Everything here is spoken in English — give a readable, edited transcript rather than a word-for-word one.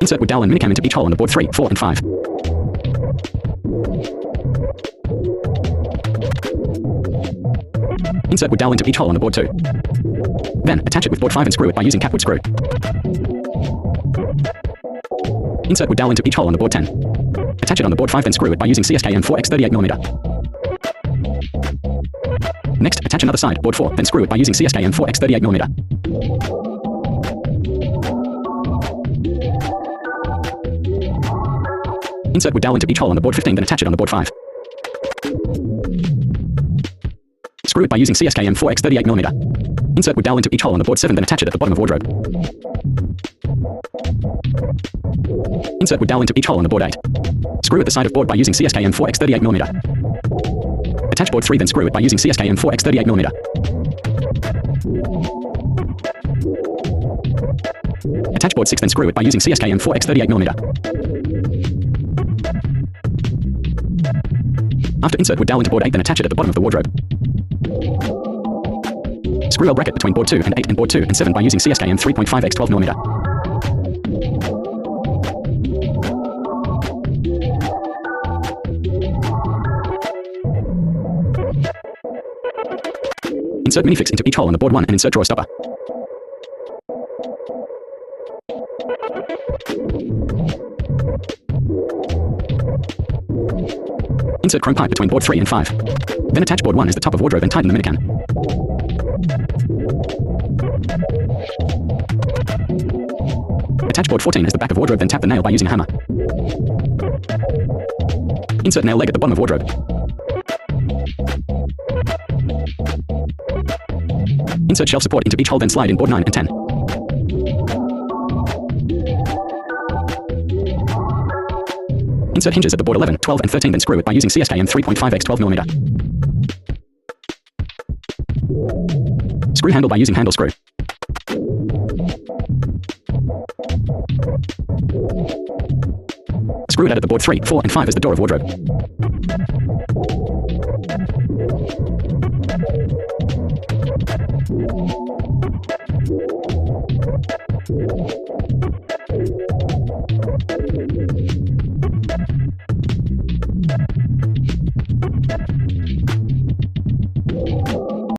Insert wood dowel and minicam into each hole on the board 3, 4, and 5. Insert wood dowel into each hole on the board 2. Then, attach it with board 5 and screw it by using capwood screw. Insert wood dowel into each hole on the board 10. Attach it on the board 5 then screw it by using CSKM 4x 38mm. Next, attach another side, board 4, then screw it by using CSKM 4x 38mm. Insert wood dowel into each hole on the board 15 then attach it on the board 5. Screw it by using CSKM 4x 38mm. Insert wood dowel into each hole on the board 7 then attach it at the bottom of wardrobe. Insert wood dowel into each hole on the board 8. Screw at the side of board by using CSKM 4x 38mm. Attach board 3 then screw it by using CSKM 4x 38mm. Attach board 6 then screw it by using CSKM 4x 38mm. After insert wood dowel into board 8 then attach it at the bottom of the wardrobe. Screw L bracket between board 2 and 8 and board 2 and 7 by using CSKM 3.5x 12mm. Insert minifix into each hole on the board 1 and insert drawer stopper. Insert chrome pipe between board 3 and 5. Then attach board 1 as the top of wardrobe and tighten the minican. Attach board 14 as the back of wardrobe then tap the nail by using a hammer. Insert nail leg at the bottom of wardrobe. Insert shelf support into each hole then slide in board 9 and 10. Insert hinges at the board 11, 12 and 13 then screw it by using CSKM 3.5x 12mm. Screw handle by using handle screw. Screw it out at the board 3, 4 and 5 as the door of wardrobe.